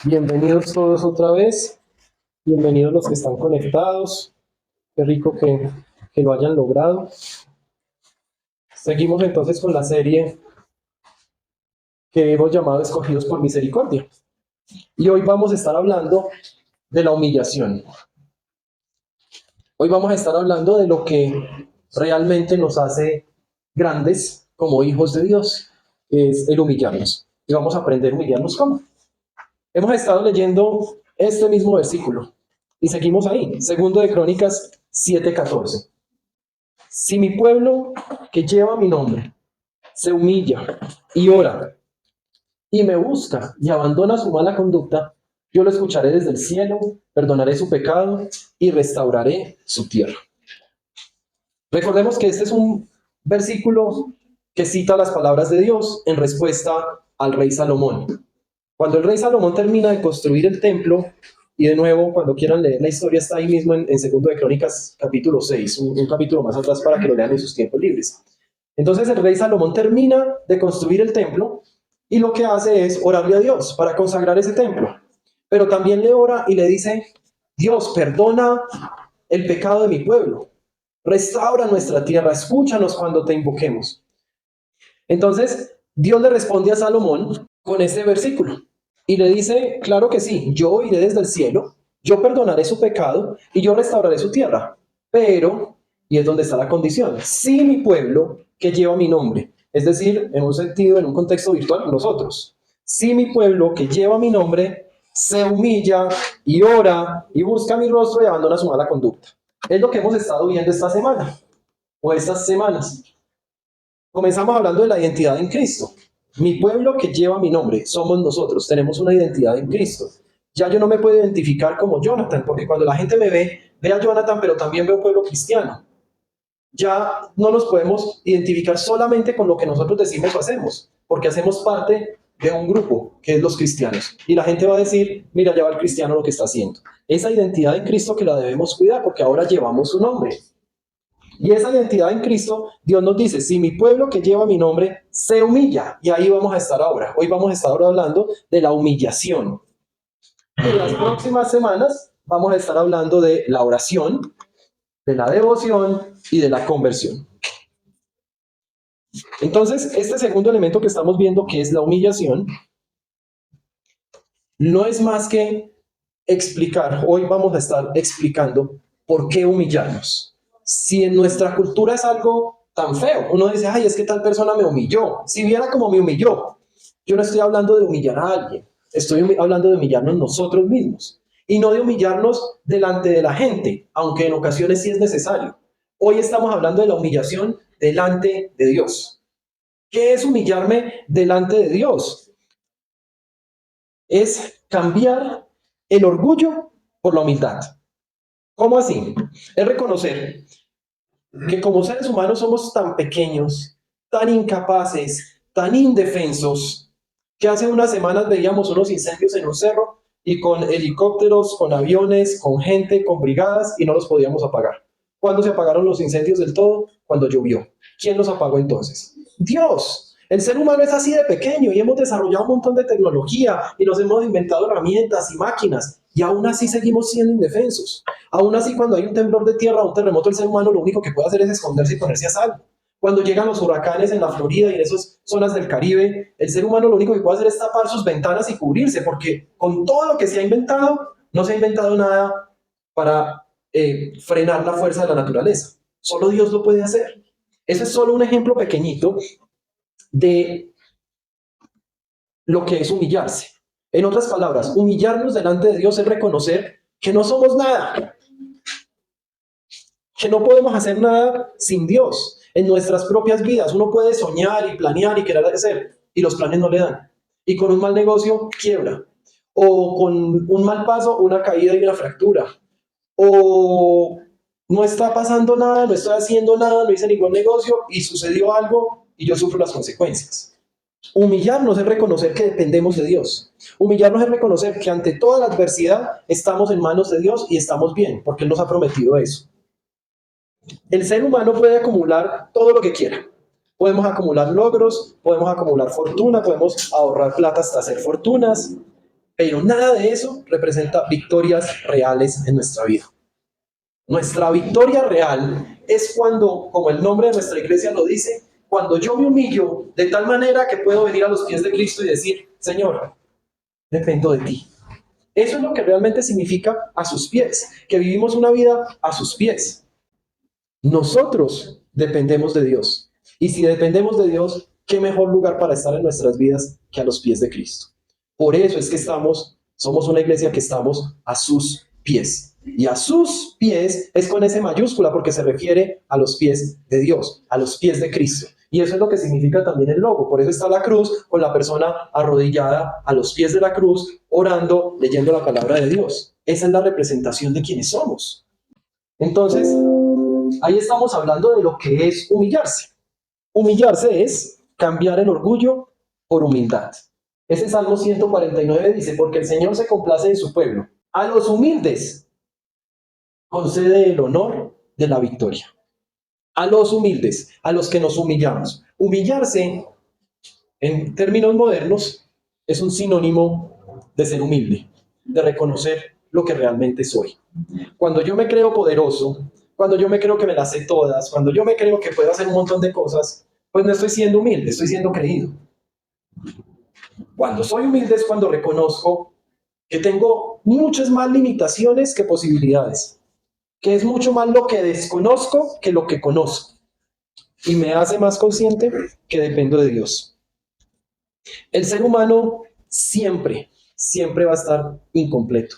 Bienvenidos todos otra vez, bienvenidos los que están conectados, qué rico que lo hayan logrado. Seguimos entonces con la serie que hemos llamado Escogidos por Misericordia. Y hoy vamos a estar hablando de la humillación. Hoy vamos a estar hablando de lo que realmente nos hace grandes como hijos de Dios, que es el humillarnos. Y vamos a aprender a humillarnos cómo. Hemos estado leyendo este mismo versículo y seguimos ahí, segundo de Crónicas 7:14. Si mi pueblo que lleva mi nombre se humilla y ora y me busca y abandona su mala conducta, yo lo escucharé desde el cielo, perdonaré su pecado y restauraré su tierra. Recordemos que este es un versículo que cita las palabras de Dios en respuesta al rey Salomón. Cuando el rey Salomón termina de construir el templo, y de nuevo, cuando quieran leer la historia, está ahí mismo en segundo de Crónicas, capítulo 6, un capítulo más atrás para que lo lean en sus tiempos libres. Entonces el rey Salomón termina de construir el templo y lo que hace es orarle a Dios para consagrar ese templo. Pero también le ora y le dice, Dios, perdona el pecado de mi pueblo, restaura nuestra tierra, escúchanos cuando te invoquemos. Entonces Dios le responde a Salomón con este versículo y le dice, claro que sí, yo iré desde el cielo, yo perdonaré su pecado y yo restauraré su tierra, pero, y es donde está la condición, si mi pueblo que lleva mi nombre, es decir, en un sentido, en un contexto virtual, nosotros, si mi pueblo que lleva mi nombre se humilla y ora y busca mi rostro y abandona su mala conducta. Es lo que hemos estado viendo esta semana o estas semanas. Comenzamos hablando de la identidad en Cristo. Mi pueblo que lleva mi nombre, somos nosotros, tenemos una identidad en Cristo. Ya yo no me puedo identificar como Jonathan, porque cuando la gente me ve a Jonathan, pero también ve un pueblo cristiano. Ya no nos podemos identificar solamente con lo que nosotros decimos o hacemos, porque hacemos parte de un grupo que es los cristianos. Y la gente va a decir, mira, ya va el cristiano lo que está haciendo. Esa identidad en Cristo que la debemos cuidar, porque ahora llevamos su nombre. Y esa identidad en Cristo, Dios nos dice, si mi pueblo que lleva mi nombre se humilla, y ahí vamos a estar ahora. Hoy vamos a estar ahora hablando de la humillación. En las próximas semanas vamos a estar hablando de la oración, de la devoción y de la conversión. Entonces, este segundo elemento que estamos viendo, que es la humillación, no es más que explicar, hoy vamos a estar explicando por qué humillarnos. Si en nuestra cultura es algo tan feo, uno dice, ay, es que tal persona me humilló, si viera como me humilló, yo no estoy hablando de humillar a alguien, estoy hablando de humillarnos nosotros mismos y no de humillarnos delante de la gente, aunque en ocasiones sí es necesario. Hoy estamos hablando de la humillación delante de Dios. ¿Qué es humillarme delante de Dios? Es cambiar el orgullo por la humildad. ¿Cómo así? Es reconocer que como seres humanos somos tan pequeños, tan incapaces, tan indefensos, que hace unas semanas veíamos unos incendios en un cerro y con helicópteros, con aviones, con gente, con brigadas y no los podíamos apagar. ¿Cuándo se apagaron los incendios del todo? Cuando llovió. ¿Quién los apagó entonces? Dios. El ser humano es así de pequeño y hemos desarrollado un montón de tecnología y nos hemos inventado herramientas y máquinas y aún así seguimos siendo indefensos. Aún así, cuando hay un temblor de tierra o un terremoto, el ser humano lo único que puede hacer es esconderse y ponerse a salvo. Cuando llegan los huracanes en la Florida y en esas zonas del Caribe, el ser humano lo único que puede hacer es tapar sus ventanas y cubrirse, porque con todo lo que se ha inventado, no se ha inventado nada para frenar la fuerza de la naturaleza. Solo Dios lo puede hacer. Ese es solo un ejemplo pequeñito de lo que es humillarse. En otras palabras, humillarnos delante de Dios es reconocer que no somos nada, que no podemos hacer nada sin Dios en nuestras propias vidas. Uno puede soñar y planear y querer hacer, y los planes no le dan. Y con un mal negocio, quiebra. O con un mal paso, una caída y una fractura. O no está pasando nada, no estoy haciendo nada, no hice ningún negocio y sucedió algo y yo sufro las consecuencias. Humillarnos es reconocer que dependemos de Dios. Humillarnos es reconocer que ante toda la adversidad estamos en manos de Dios y estamos bien, porque Él nos ha prometido eso. El ser humano puede acumular todo lo que quiera. Podemos acumular logros, podemos acumular fortuna, podemos ahorrar plata hasta hacer fortunas, pero nada de eso representa victorias reales en nuestra vida. Nuestra victoria real es cuando, como el nombre de nuestra iglesia lo dice, cuando yo me humillo de tal manera que puedo venir a los pies de Cristo y decir, Señor, dependo de ti. Eso es lo que realmente significa a sus pies, que vivimos una vida a sus pies. Nosotros dependemos de Dios. Y si dependemos de Dios, ¿qué mejor lugar para estar en nuestras vidas que a los pies de Cristo? Por eso es que somos una iglesia que estamos a sus pies. Y a sus pies es con S mayúscula porque se refiere a los pies de Dios, a los pies de Cristo. Y eso es lo que significa también el logo. Por eso está la cruz con la persona arrodillada a los pies de la cruz, orando, leyendo la palabra de Dios. Esa es la representación de quienes somos. Entonces, ahí estamos hablando de lo que es humillarse. Humillarse es cambiar el orgullo por humildad. Ese Salmo 149 dice, porque el Señor se complace en su pueblo. A los humildes concede el honor de la victoria. A los humildes, a los que nos humillamos. Humillarse, en términos modernos, es un sinónimo de ser humilde, de reconocer lo que realmente soy. Cuando yo me creo poderoso, cuando yo me creo que me las sé todas, cuando yo me creo que puedo hacer un montón de cosas, pues no estoy siendo humilde, estoy siendo creído. Cuando soy humilde es cuando reconozco que tengo muchas más limitaciones que posibilidades, que es mucho más lo que desconozco que lo que conozco, y me hace más consciente que dependo de Dios. El ser humano siempre va a estar incompleto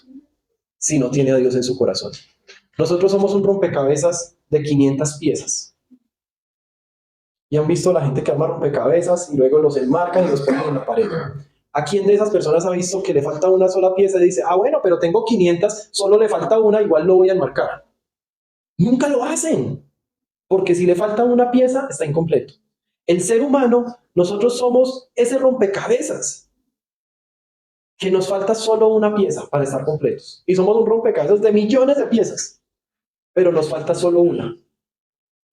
si no tiene a Dios en su corazón. Nosotros somos un rompecabezas de 500 piezas. Y han visto a la gente que arma rompecabezas y luego los enmarcan y los ponen en la pared. ¿A quién de esas personas ha visto que le falta una sola pieza y dice, bueno, pero tengo 500, solo le falta una, igual lo voy a enmarcar? Nunca lo hacen, porque si le falta una pieza, está incompleto. El ser humano, nosotros somos ese rompecabezas, que nos falta solo una pieza para estar completos. Y somos un rompecabezas de millones de piezas, pero nos falta solo una,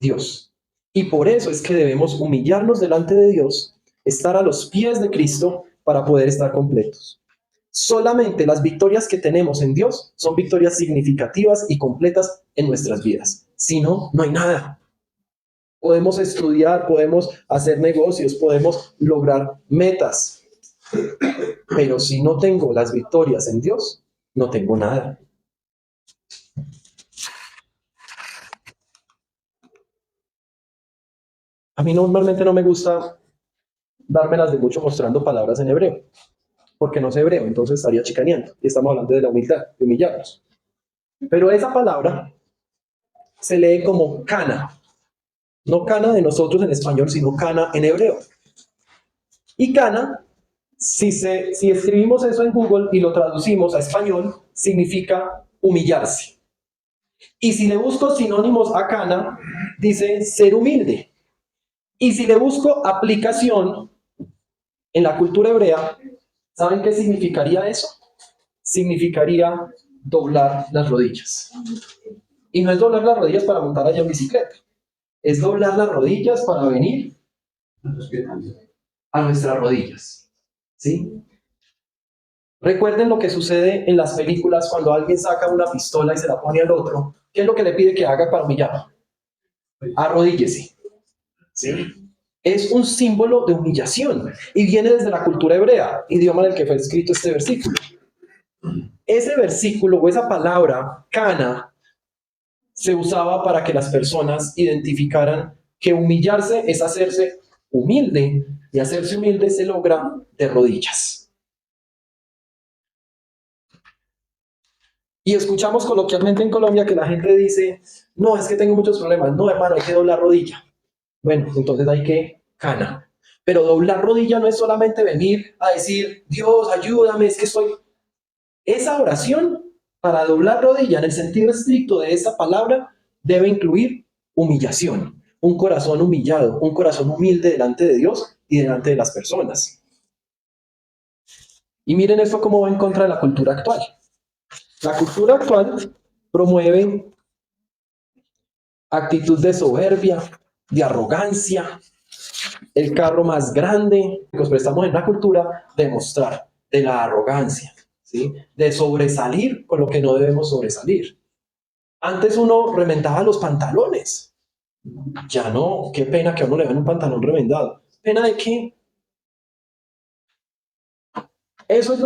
Dios. Y por eso es que debemos humillarnos delante de Dios, estar a los pies de Cristo para poder estar completos. Solamente las victorias que tenemos en Dios son victorias significativas y completas en nuestras vidas. Si no, no hay nada. Podemos estudiar, podemos hacer negocios, podemos lograr metas. Pero si no tengo las victorias en Dios, no tengo nada. A mí normalmente no me gusta dármelas de mucho mostrando palabras en hebreo, porque no sé hebreo, entonces estaría chicaneando. Y estamos hablando de la humildad, de humillarnos. Pero esa palabra se lee como cana. No cana de nosotros en español, sino cana en hebreo. Y cana, si escribimos eso en Google y lo traducimos a español, significa humillarse. Y si le busco sinónimos a cana, dice ser humilde. Y si le busco aplicación en la cultura hebrea, ¿saben qué significaría eso? Significaría doblar las rodillas. Y no es doblar las rodillas para montar allá en bicicleta, es doblar las rodillas para venir a nuestras rodillas. ¿Sí? Recuerden lo que sucede en las películas cuando alguien saca una pistola y se la pone al otro. ¿Qué es lo que le pide que haga para humillar? Arrodíllese. ¿Sí? Es un símbolo de humillación y viene desde la cultura hebrea, idioma en el que fue escrito este versículo. Ese versículo o esa palabra, cana, se usaba para que las personas identificaran que humillarse es hacerse humilde, y hacerse humilde se logra de rodillas. Y escuchamos coloquialmente en Colombia que la gente dice, no, es que tengo muchos problemas. No, hermano, hay que doblar rodilla. Bueno, entonces hay que cana. Pero doblar rodilla no es solamente venir a decir, Dios, ayúdame, es que estoy... Esa oración para doblar rodilla en el sentido estricto de esa palabra debe incluir humillación, un corazón humillado, un corazón humilde delante de Dios y delante de las personas. Y miren esto cómo va en contra de la cultura actual. La cultura actual promueve actitud de soberbia, de arrogancia, el carro más grande. Nos prestamos en la cultura de mostrar de la arrogancia. ¿sí? De sobresalir con lo que no debemos sobresalir. Antes uno remendaba los pantalones. Ya no, qué pena que a uno le den un pantalón remendado. ¿Pena de qué? Eso es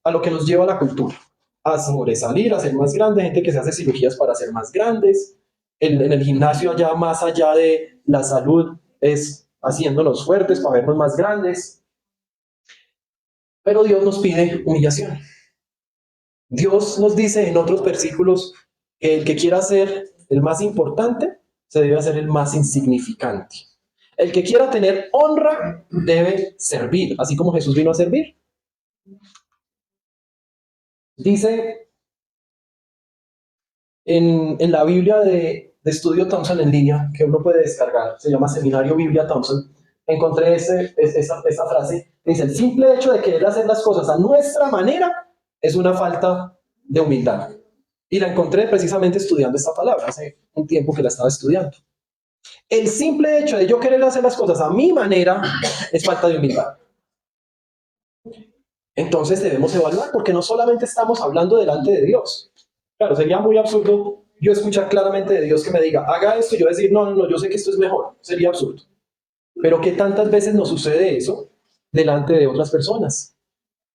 a lo que nos lleva la cultura. A sobresalir, a ser más grandes, gente que se hace cirugías para ser más grandes. En el gimnasio allá, más allá de la salud, es haciéndonos fuertes para vernos más grandes. Pero Dios nos pide humillación. Dios nos dice en otros versículos que el que quiera ser el más importante se debe hacer el más insignificante. El que quiera tener honra debe servir, así como Jesús vino a servir. Dice en la Biblia de Estudio Thompson en línea, que uno puede descargar, se llama Seminario Biblia Thompson, encontré esa frase, dice, el simple hecho de querer hacer las cosas a nuestra manera es una falta de humildad. Y la encontré precisamente estudiando esta palabra, hace un tiempo que la estaba estudiando. El simple hecho de yo querer hacer las cosas a mi manera es falta de humildad. Entonces debemos evaluar, porque no solamente estamos hablando delante de Dios. Claro, sería muy absurdo yo escuchar claramente de Dios que me diga, haga esto, y yo decir, no, yo sé que esto es mejor. Sería absurdo. Pero ¿qué tantas veces nos sucede eso delante de otras personas?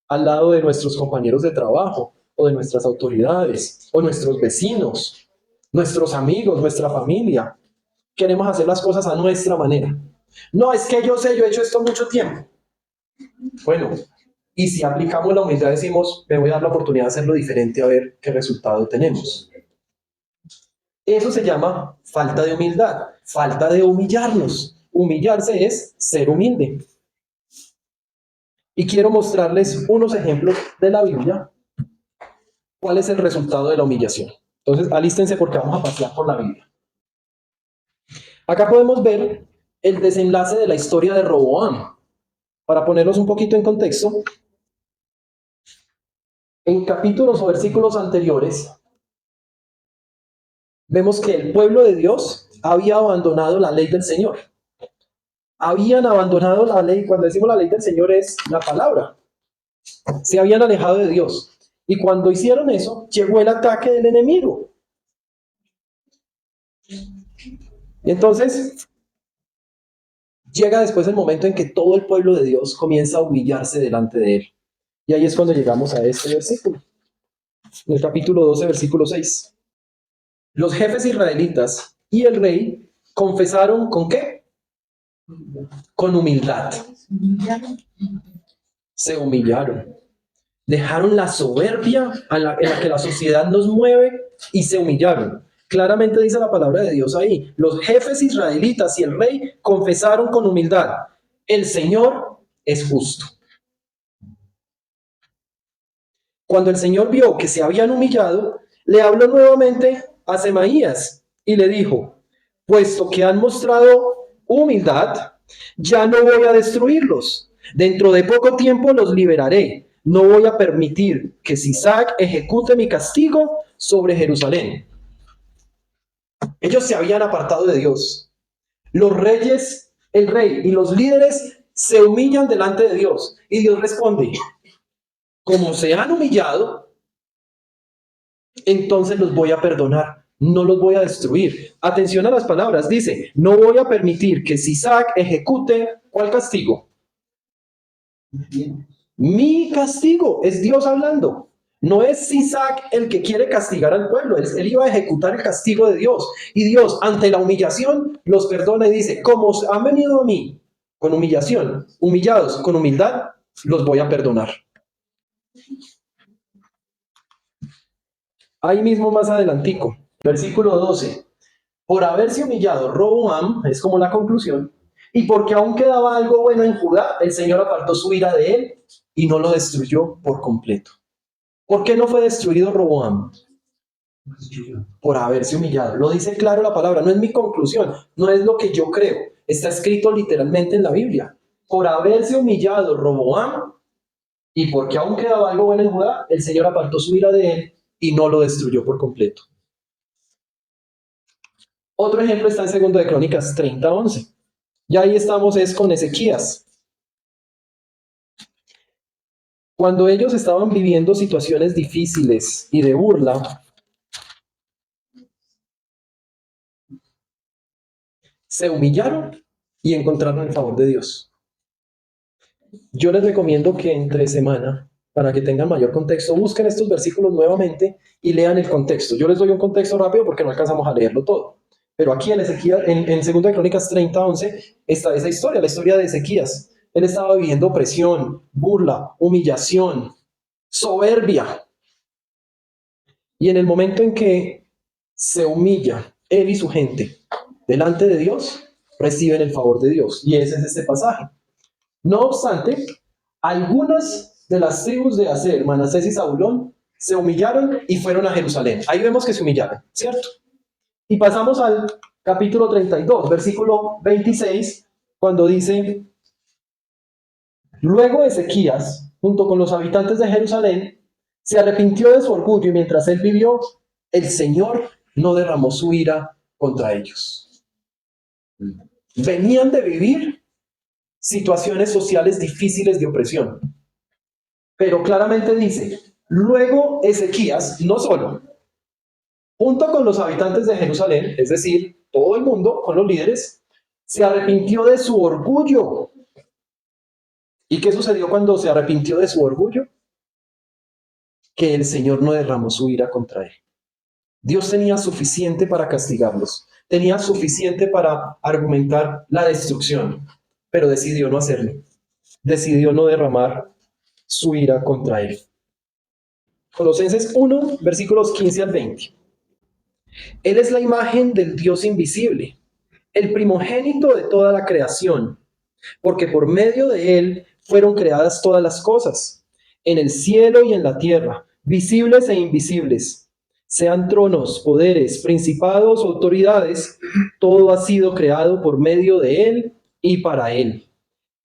Al lado de nuestros compañeros de trabajo, o de nuestras autoridades, o nuestros vecinos, nuestros amigos, nuestra familia. Queremos hacer las cosas a nuestra manera. No, es que yo sé, yo he hecho esto mucho tiempo. Bueno, y si aplicamos la humildad, decimos, me voy a dar la oportunidad de hacerlo diferente a ver qué resultado tenemos. Eso se llama falta de humildad, falta de humillarnos. Humillarse es ser humilde. Y quiero mostrarles unos ejemplos de la Biblia. ¿Cuál es el resultado de la humillación? Entonces, alístense porque vamos a pasear por la Biblia. Acá podemos ver el desenlace de la historia de Roboam. Para ponernos un poquito en contexto, en capítulos o versículos anteriores, vemos que el pueblo de Dios había abandonado la ley del Señor. Habían abandonado la ley, cuando decimos la ley del Señor es la palabra. Se habían alejado de Dios. Y cuando hicieron eso, llegó el ataque del enemigo. Y entonces, llega después el momento en que todo el pueblo de Dios comienza a humillarse delante de él. Y ahí es cuando llegamos a este versículo. En el capítulo 12, versículo 6. Los jefes israelitas y el rey confesaron ¿con qué? Con humildad. Se humillaron. Dejaron la soberbia en la que la sociedad nos mueve y se humillaron. Claramente dice la palabra de Dios ahí. Los jefes israelitas y el rey confesaron con humildad. El Señor es justo. Cuando el Señor vio que se habían humillado, le habló nuevamente a Semaías y le dijo, puesto que han mostrado humildad, ya no voy a destruirlos. Dentro de poco tiempo los liberaré. No voy a permitir que Sisac ejecute mi castigo sobre Jerusalén. Ellos se habían apartado de Dios. Los reyes, el rey y los líderes se humillan delante de Dios. Y Dios responde, como se han humillado, entonces los voy a perdonar, no los voy a destruir. Atención a las palabras, dice, no voy a permitir que Sisac ejecute, ¿cuál castigo? Mi castigo, es Dios hablando. No es Sisac el que quiere castigar al pueblo, él iba a ejecutar el castigo de Dios. Y Dios, ante la humillación, los perdona y dice, como han venido a mí con humillación, humillados con humildad, los voy a perdonar. Ahí mismo más adelantico, versículo 12. Por haberse humillado Roboam, es como la conclusión, y porque aún quedaba algo bueno en Judá, el Señor apartó su ira de él y no lo destruyó por completo. ¿Por qué no fue destruido Roboam? Por haberse humillado. Lo dice claro la palabra, no es mi conclusión, no es lo que yo creo, está escrito literalmente en la Biblia. Por haberse humillado Roboam y porque aún quedaba algo bueno en Judá, el Señor apartó su ira de él y no lo destruyó por completo. Otro ejemplo está en 2 de Crónicas 30:11. Y ahí estamos es con Ezequías. Cuando ellos estaban viviendo situaciones difíciles y de burla, se humillaron y encontraron el favor de Dios. Yo les recomiendo que entre semana, para que tengan mayor contexto, busquen estos versículos nuevamente y lean el contexto. Yo les doy un contexto rápido porque no alcanzamos a leerlo todo. Pero aquí en Ezequiel, en 2 de Crónicas 30:11, está esa historia, la historia de Ezequías. Él estaba viviendo opresión, burla, humillación, soberbia. Y en el momento en que se humilla él y su gente delante de Dios, reciben el favor de Dios. Y ese es este pasaje. No obstante, algunas de las tribus de Aser, Manasés y Zabulón, se humillaron y fueron a Jerusalén. Ahí vemos que se humillaron, ¿cierto? Y pasamos al capítulo 32, versículo 26, cuando dice: luego Ezequías, junto con los habitantes de Jerusalén, se arrepintió de su orgullo y mientras él vivió, el Señor no derramó su ira contra ellos. Venían de vivir situaciones sociales difíciles de opresión. Pero claramente dice, luego Ezequías, no solo, junto con los habitantes de Jerusalén, es decir, todo el mundo, con los líderes, se arrepintió de su orgullo. ¿Y qué sucedió cuando se arrepintió de su orgullo? Que el Señor no derramó su ira contra él. Dios tenía suficiente para castigarlos, tenía suficiente para argumentar la destrucción, pero decidió no hacerlo. Decidió no derramar su ira contra él. Colosenses 1, versículos 15 al 20. Él es la imagen del Dios invisible, el primogénito de toda la creación, porque por medio de él fueron creadas todas las cosas, en el cielo y en la tierra, visibles e invisibles, sean tronos, poderes, principados, autoridades, todo ha sido creado por medio de él y para él.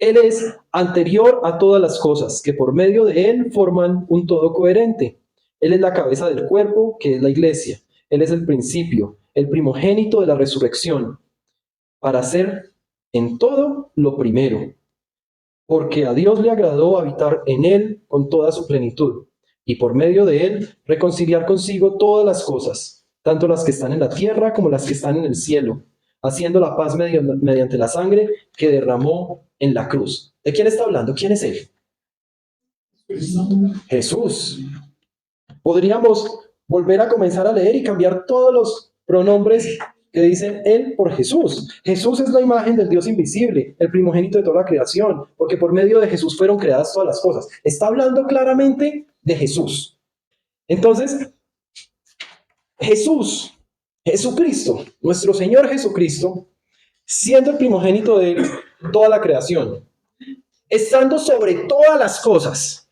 Él es anterior a todas las cosas, que por medio de él forman un todo coherente. Él es la cabeza del cuerpo, que es la iglesia. Él es el principio, el primogénito de la resurrección, para ser en todo lo primero. Porque a Dios le agradó habitar en él con toda su plenitud, y por medio de él reconciliar consigo todas las cosas, tanto las que están en la tierra como las que están en el cielo, haciendo la paz mediante la sangre que derramó en la cruz. ¿De quién está hablando? ¿Quién es él? Jesús. Podríamos volver a comenzar a leer y cambiar todos los pronombres que dicen él por Jesús. Jesús es la imagen del Dios invisible, el primogénito de toda la creación, porque por medio de Jesús fueron creadas todas las cosas. Está hablando claramente de Jesús. Entonces, Jesús, Jesucristo, nuestro Señor Jesucristo, siendo el primogénito de toda la creación, estando sobre todas las cosas,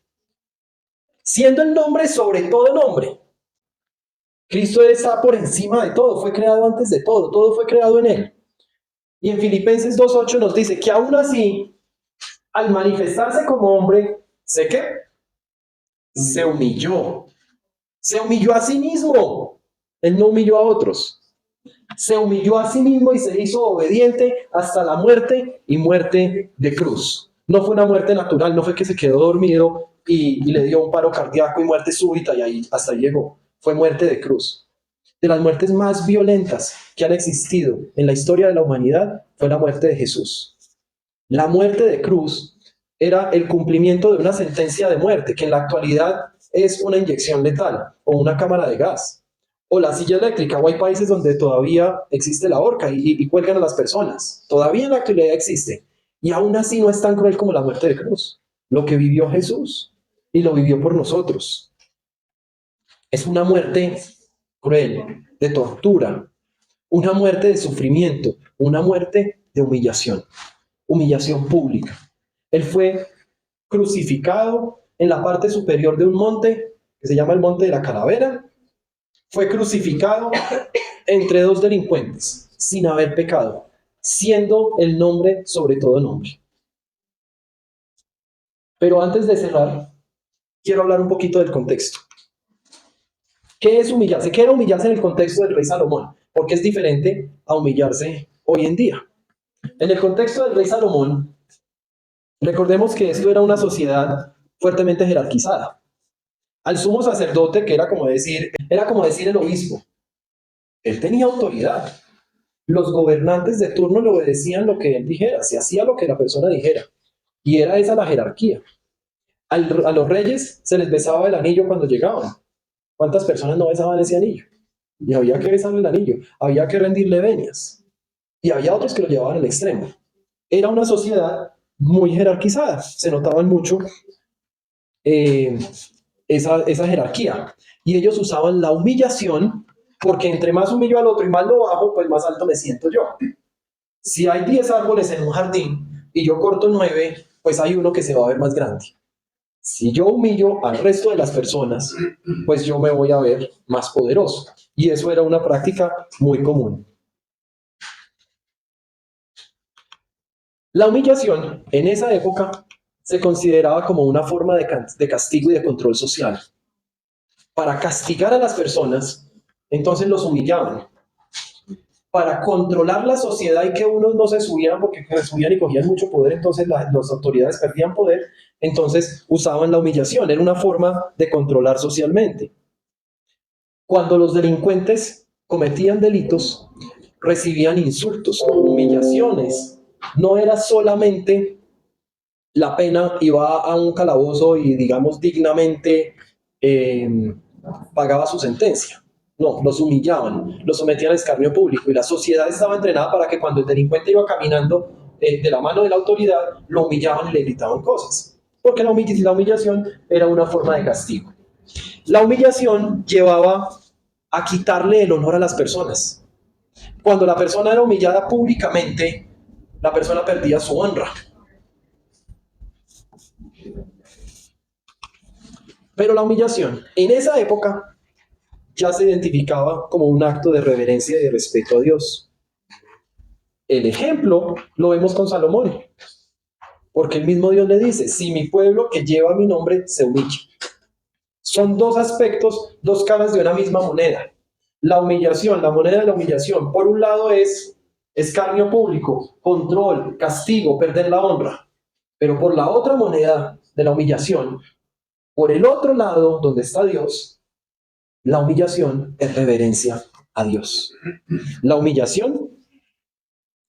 siendo el nombre sobre todo nombre. Cristo está por encima de todo, fue creado antes de todo, todo fue creado en él. Y en Filipenses 2:8 nos dice que aún así, al manifestarse como hombre, ¿sé qué? Se humilló a sí mismo. Él no humilló a otros. Se humilló a sí mismo y se hizo obediente hasta la muerte y muerte de cruz. No fue una muerte natural, no fue que se quedó dormido y le dio un paro cardíaco y muerte súbita y ahí hasta ahí llegó. Fue muerte de cruz. De las muertes más violentas que han existido en la historia de la humanidad fue la muerte de Jesús. La muerte de cruz era el cumplimiento de una sentencia de muerte, que en la actualidad es una inyección letal o una cámara de gas o la silla eléctrica, o hay países donde todavía existe la horca y cuelgan a las personas. Todavía en la actualidad existe. Y aún así no es tan cruel como la muerte de cruz. Lo que vivió Jesús y lo vivió por nosotros. Es una muerte cruel, de tortura, una muerte de sufrimiento, una muerte de humillación pública. Él fue crucificado en la parte superior de un monte que se llama el Monte de la Calavera. Fue crucificado entre dos delincuentes, sin haber pecado, siendo el nombre sobre todo nombre. Pero antes de cerrar, quiero hablar un poquito del contexto. ¿Qué es humillarse? ¿Qué era humillarse en el contexto del rey Salomón? Porque es diferente a humillarse hoy en día. En el contexto del rey Salomón, recordemos que esto era una sociedad fuertemente jerarquizada. Al sumo sacerdote, que era como decir el obispo, él tenía autoridad. Los gobernantes de turno le obedecían lo que él dijera, se hacía lo que la persona dijera. Y era esa la jerarquía. A los reyes se les besaba el anillo cuando llegaban. ¿Cuántas personas no besaban ese anillo? Y había que besarle el anillo, había que rendirle venias. Y había otros que lo llevaban al extremo. Era una sociedad muy jerarquizada, se notaban mucho esa jerarquía. Y ellos usaban la humillación, porque entre más humillo al otro y más lo bajo, pues más alto me siento yo. Si hay 10 árboles en un jardín y yo corto 9, pues hay uno que se va a ver más grande. Si yo humillo al resto de las personas, pues yo me voy a ver más poderoso. Y eso era una práctica muy común. La humillación en esa época se consideraba como una forma de castigo y de control social. Para castigar a las personas, entonces los humillaban. Para controlar la sociedad y que unos no se subieran porque se subían y cogían mucho poder, entonces las autoridades perdían poder, entonces usaban la humillación. Era una forma de controlar socialmente. Cuando los delincuentes cometían delitos, recibían insultos, humillaciones. No era solamente la pena, iba a un calabozo y, digamos, dignamente pagaba su sentencia. No, los humillaban, los sometían al escarnio público y la sociedad estaba entrenada para que cuando el delincuente iba caminando de la mano de la autoridad, lo humillaban y le gritaban cosas. Porque la humillación era una forma de castigo. La humillación llevaba a quitarle el honor a las personas. Cuando la persona era humillada públicamente, la persona perdía su honra. Pero la humillación en esa época ya se identificaba como un acto de reverencia y de respeto a Dios. El ejemplo lo vemos con Salomón, porque el mismo Dios le dice, si mi pueblo que lleva mi nombre se humilla. Son dos aspectos, dos caras de una misma moneda. La humillación, la moneda de la humillación, por un lado es escarnio público, control, castigo, perder la honra. Pero por la otra moneda de la humillación, por el otro lado, donde está Dios, la humillación es reverencia a Dios. La humillación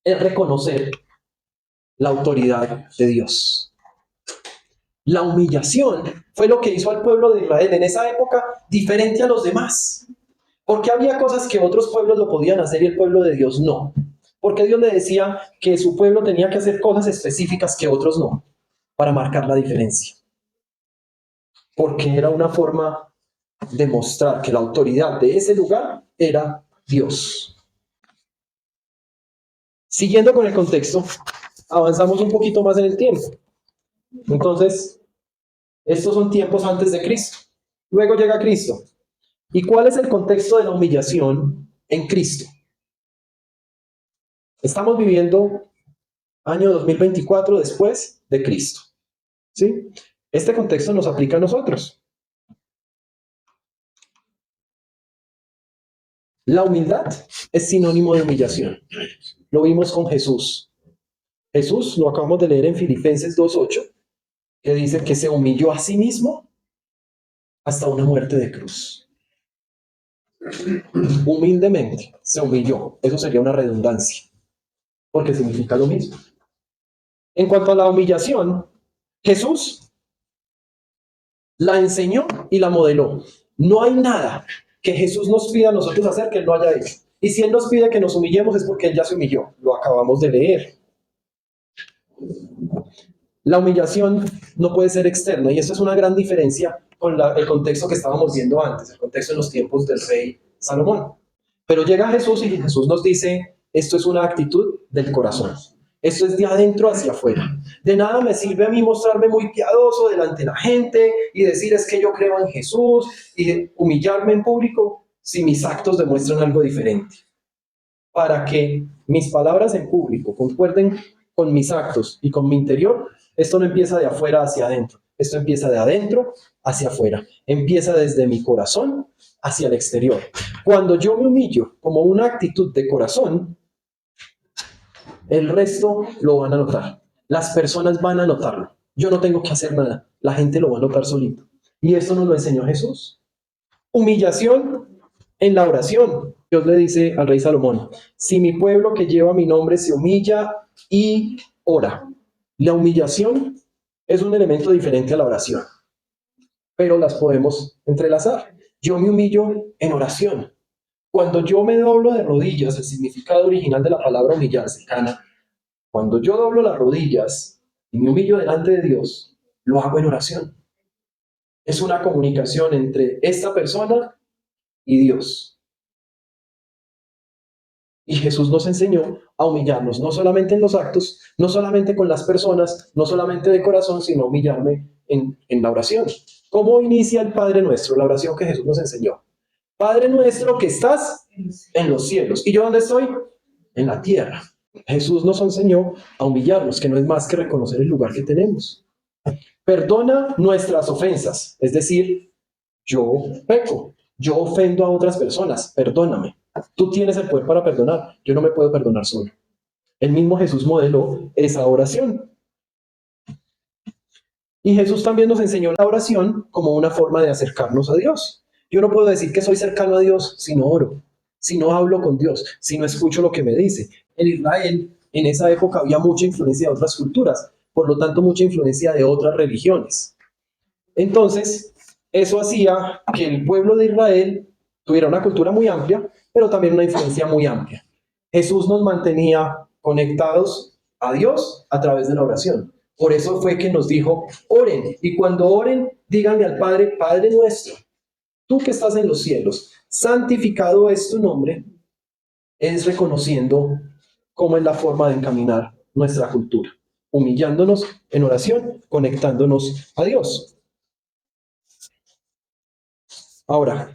es reconocer la autoridad de Dios. La humillación fue lo que hizo al pueblo de Israel en esa época diferente a los demás. Porque había cosas que otros pueblos lo podían hacer y el pueblo de Dios no. Porque Dios le decía que su pueblo tenía que hacer cosas específicas que otros no, para marcar la diferencia. Porque era una forma de mostrar que la autoridad de ese lugar era Dios. Siguiendo con el contexto, avanzamos un poquito más en el tiempo. Entonces, estos son tiempos antes de Cristo. Luego llega Cristo. ¿Y cuál es el contexto de la humillación en Cristo? Estamos viviendo año 2024 después de Cristo. ¿Sí? Este contexto nos aplica a nosotros. La humildad es sinónimo de humillación. Lo vimos con Jesús. Jesús, lo acabamos de leer en Filipenses 2:8, que dice que se humilló a sí mismo hasta una muerte de cruz. Humildemente se humilló. Eso sería una redundancia, porque significa lo mismo. En cuanto a la humillación, Jesús la enseñó y la modeló. No hay nada que Jesús nos pida a nosotros hacer que Él no haya hecho. Y si Él nos pide que nos humillemos es porque Él ya se humilló. Lo acabamos de leer. La humillación no puede ser externa y eso es una gran diferencia con el contexto que estábamos viendo antes, el contexto en los tiempos del rey Salomón. Pero llega Jesús y Jesús nos dice, esto es una actitud del corazón. Esto es de adentro hacia afuera. De nada me sirve a mí mostrarme muy piadoso delante de la gente y decir es que yo creo en Jesús y humillarme en público si mis actos demuestran algo diferente. Para que mis palabras en público concuerden con mis actos y con mi interior, esto no empieza de afuera hacia adentro. Esto empieza de adentro hacia afuera. Empieza desde mi corazón hacia el exterior. Cuando yo me humillo como una actitud de corazón, el resto lo van a notar. Las personas van a notarlo. Yo no tengo que hacer nada. La gente lo va a notar solito. Y esto nos lo enseñó Jesús. Humillación en la oración. Dios le dice al rey Salomón, si mi pueblo que lleva mi nombre se humilla y ora. La humillación es un elemento diferente a la oración, pero las podemos entrelazar. Yo me humillo en oración. Cuando yo me doblo de rodillas, el significado original de la palabra humillarse, Cana, cuando yo doblo las rodillas y me humillo delante de Dios, lo hago en oración. Es una comunicación entre esta persona y Dios. Y Jesús nos enseñó a humillarnos, no solamente en los actos, no solamente con las personas, no solamente de corazón, sino humillarme en la oración. ¿Cómo inicia el Padre Nuestro, la oración que Jesús nos enseñó? Padre nuestro que estás en los cielos. ¿Y yo dónde estoy? En la tierra. Jesús nos enseñó a humillarnos, que no es más que reconocer el lugar que tenemos. Perdona nuestras ofensas, es decir, yo peco, yo ofendo a otras personas, perdóname. Tú tienes el poder para perdonar, yo no me puedo perdonar solo. El mismo Jesús modeló esa oración. Y Jesús también nos enseñó la oración como una forma de acercarnos a Dios. Yo no puedo decir que soy cercano a Dios si no oro, si no hablo con Dios, si no escucho lo que me dice. En Israel, en esa época, había mucha influencia de otras culturas, por lo tanto, mucha influencia de otras religiones. Entonces, eso hacía que el pueblo de Israel tuviera una cultura muy amplia, pero también una influencia muy amplia. Jesús nos mantenía conectados a Dios a través de la oración. Por eso fue que nos dijo, oren, y cuando oren, díganle al Padre, Padre nuestro, tú que estás en los cielos, santificado es tu nombre, es reconociendo cómo es la forma de encaminar nuestra cultura, humillándonos en oración, conectándonos a Dios. Ahora,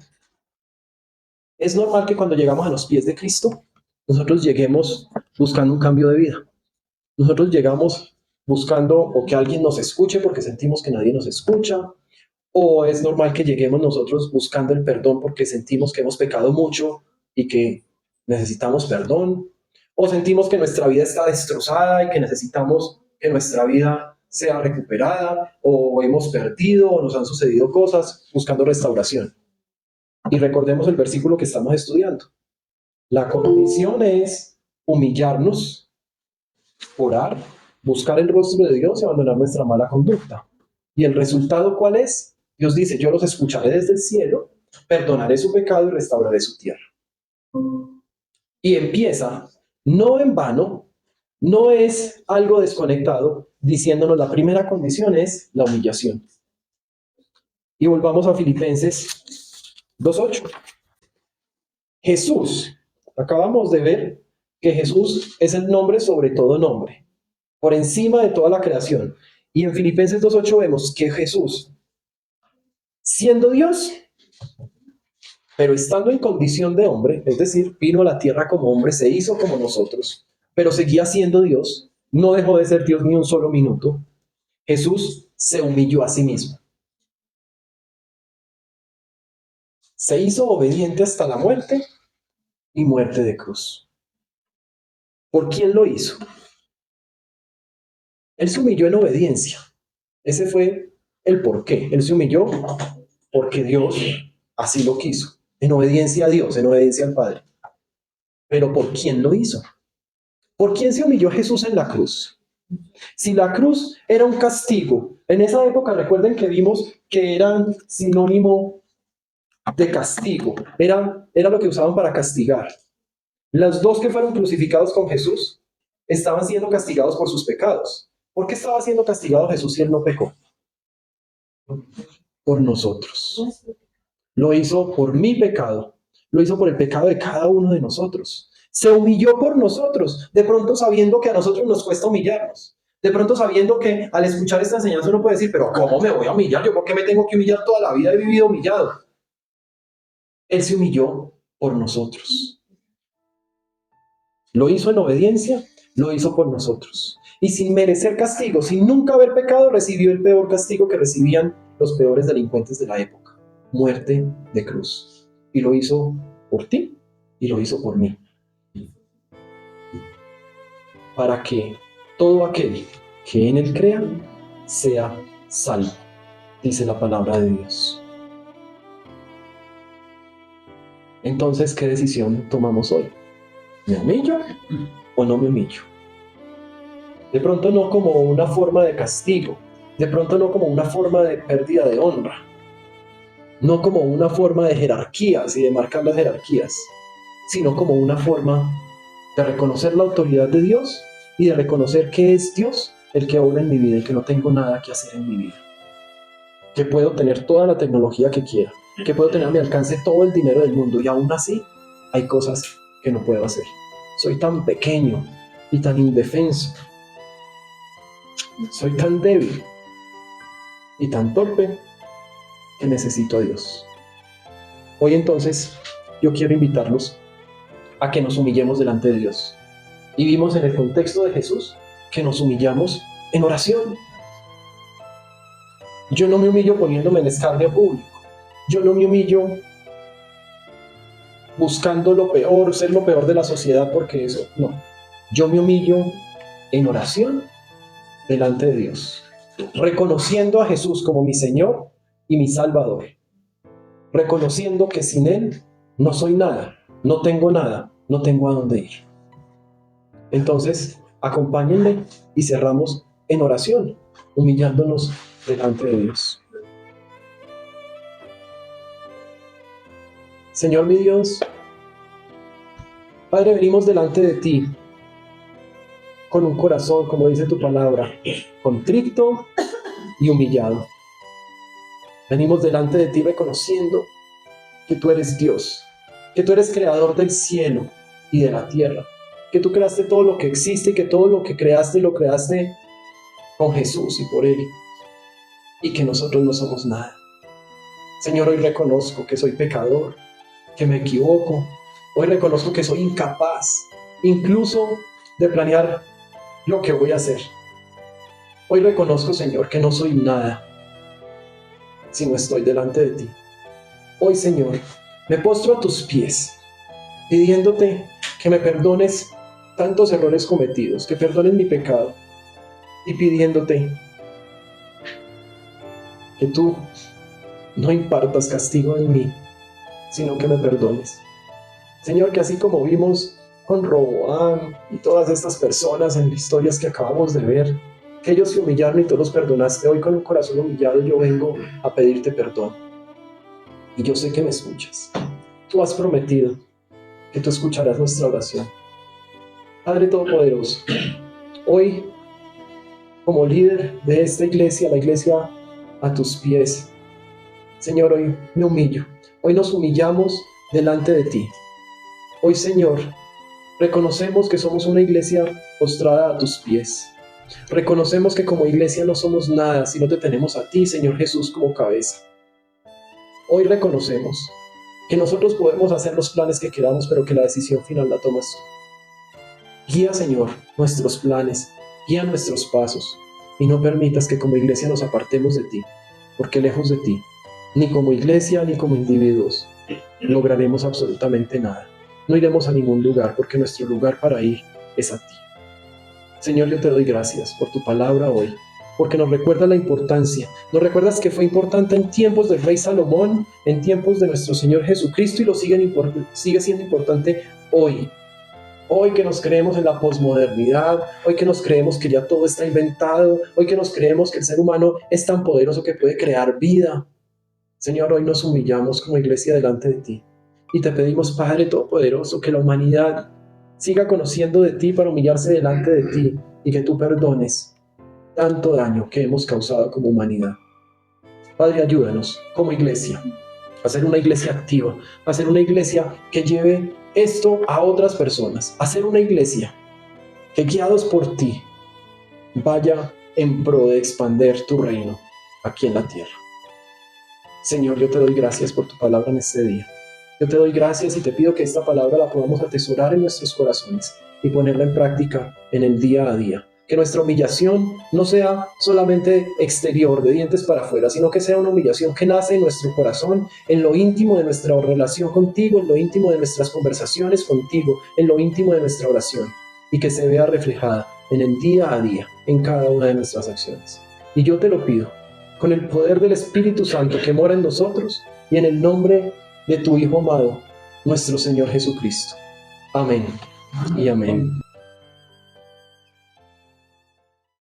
es normal que cuando llegamos a los pies de Cristo, nosotros lleguemos buscando un cambio de vida. Nosotros llegamos buscando o que alguien nos escuche porque sentimos que nadie nos escucha, o es normal que lleguemos nosotros buscando el perdón porque sentimos que hemos pecado mucho y que necesitamos perdón, o sentimos que nuestra vida está destrozada y que necesitamos que nuestra vida sea recuperada, o hemos perdido o nos han sucedido cosas buscando restauración. Y recordemos el versículo que estamos estudiando. La condición es humillarnos, orar, buscar el rostro de Dios y abandonar nuestra mala conducta. ¿Y el resultado cuál es? Dios dice, yo los escucharé desde el cielo, perdonaré su pecado y restauraré su tierra. Y empieza, no en vano, no es algo desconectado, diciéndonos la primera condición es la humillación. Y volvamos a Filipenses 2:8. Jesús, acabamos de ver que Jesús es el nombre sobre todo nombre, por encima de toda la creación. Y en Filipenses 2:8 vemos que Jesús, siendo Dios, pero estando en condición de hombre, es decir, vino a la tierra como hombre, se hizo como nosotros, pero seguía siendo Dios, no dejó de ser Dios ni un solo minuto. Jesús se humilló a sí mismo. Se hizo obediente hasta la muerte y muerte de cruz. ¿Por quién lo hizo? Él se humilló en obediencia. Ese fue el por qué. Él se humilló porque Dios así lo quiso. En obediencia a Dios, en obediencia al Padre. Pero ¿por quién lo hizo? ¿Por quién se humilló Jesús en la cruz? Si la cruz era un castigo, en esa época recuerden que vimos que eran sinónimo de castigo. Era lo que usaban para castigar. Los dos que fueron crucificados con Jesús estaban siendo castigados por sus pecados. ¿Por qué estaba siendo castigado Jesús si él no pecó? Por nosotros. Lo hizo por mi pecado. Lo hizo por el pecado de cada uno de nosotros. Se humilló por nosotros, de pronto sabiendo que a nosotros nos cuesta humillarnos. De pronto sabiendo que al escuchar esta enseñanza uno puede decir, pero ¿cómo me voy a humillar? ¿Yo por qué me tengo que humillar toda la vida? He vivido humillado. Él se humilló por nosotros. Lo hizo en obediencia, lo hizo por nosotros. Y sin merecer castigo, sin nunca haber pecado, recibió el peor castigo que recibían los peores delincuentes de la época. Muerte de cruz. Y lo hizo por ti y lo hizo por mí. Para que todo aquel que en él crea sea salvo, dice la palabra de Dios. Entonces, ¿qué decisión tomamos hoy? ¿Me humillo o no me humillo? De pronto no como una forma de castigo, de pronto no como una forma de pérdida de honra, no como una forma de jerarquías y de marcar las jerarquías, sino como una forma de reconocer la autoridad de Dios y de reconocer que es Dios el que obra en mi vida y que no tengo nada que hacer en mi vida. Que puedo tener toda la tecnología que quiera, que puedo tener a mi alcance todo el dinero del mundo y aún así hay cosas que no puedo hacer. Soy tan pequeño y tan indefenso. Soy tan débil y tan torpe que necesito a Dios. Hoy entonces yo quiero invitarlos a que nos humillemos delante de Dios. Y vimos en el contexto de Jesús que nos humillamos en oración. Yo no me humillo poniéndome en escarnio público. Yo no me humillo buscando lo peor, ser lo peor de la sociedad, porque eso no. Yo me humillo en oración delante de Dios, reconociendo a Jesús como mi Señor y mi Salvador, reconociendo que sin Él no soy nada, no tengo nada, no tengo a dónde ir. Entonces, acompáñenme y cerramos en oración, humillándonos delante de Dios. Señor mi Dios, Padre, venimos delante de ti con un corazón, como dice tu palabra, contrito y humillado. Venimos delante de ti reconociendo que tú eres Dios, que tú eres creador del cielo y de la tierra, que tú creaste todo lo que existe y que todo lo que creaste lo creaste con Jesús y por Él, y que nosotros no somos nada. Señor, hoy reconozco que soy pecador, que me equivoco. Hoy reconozco que soy incapaz, incluso de planear lo que voy a hacer. Hoy reconozco, Señor, que no soy nada si no estoy delante de ti. Hoy, Señor, me postro a tus pies, pidiéndote que me perdones tantos errores cometidos, que perdones mi pecado, y pidiéndote que tú no impartas castigo en mí, sino que me perdones. Señor, que así como vimos con Roboam y todas estas personas en las historias que acabamos de ver, que ellos se humillaron y tú los perdonaste, hoy con un corazón humillado yo vengo a pedirte perdón. Y yo sé que me escuchas. Tú has prometido que tú escucharás nuestra oración. Padre Todopoderoso, hoy como líder de esta iglesia, la iglesia a tus pies, Señor, hoy me humillo. Hoy nos humillamos delante de ti. Hoy, Señor, reconocemos que somos una iglesia postrada a tus pies. Reconocemos que como iglesia no somos nada si no te tenemos a ti, Señor Jesús, como cabeza. Hoy reconocemos que nosotros podemos hacer los planes que queramos, pero que la decisión final la tomas tú. Guía, Señor, nuestros planes, guía nuestros pasos, y no permitas que como iglesia nos apartemos de ti, porque lejos de ti, ni como iglesia ni como individuos, lograremos absolutamente nada. No iremos a ningún lugar, porque nuestro lugar para ir es a ti. Señor, yo te doy gracias por tu palabra hoy, porque nos recuerda la importancia. Nos recuerdas que fue importante en tiempos del rey Salomón, en tiempos de nuestro Señor Jesucristo, y sigue siendo importante hoy. Hoy que nos creemos en la posmodernidad, hoy que nos creemos que ya todo está inventado, hoy que nos creemos que el ser humano es tan poderoso que puede crear vida. Señor, hoy nos humillamos como iglesia delante de ti y te pedimos, Padre Todopoderoso, que la humanidad siga conociendo de ti para humillarse delante de ti y que tú perdones tanto daño que hemos causado como humanidad. Padre, ayúdanos como iglesia a ser una iglesia activa, a ser una iglesia que lleve esto a otras personas, a ser una iglesia que, guiados por ti, vaya en pro de expandir tu reino aquí en la tierra. Señor, yo te doy gracias por tu palabra en este día. Yo te doy gracias y te pido que esta palabra la podamos atesorar en nuestros corazones y ponerla en práctica en el día a día. Que nuestra humillación no sea solamente exterior, de dientes para afuera, sino que sea una humillación que nace en nuestro corazón, en lo íntimo de nuestra relación contigo, en lo íntimo de nuestras conversaciones contigo, en lo íntimo de nuestra oración, y que se vea reflejada en el día a día, en cada una de nuestras acciones. Y yo te lo pido, con el poder del Espíritu Santo que mora en nosotros y en el nombre de tu Hijo amado, nuestro Señor Jesucristo. Amén y amén.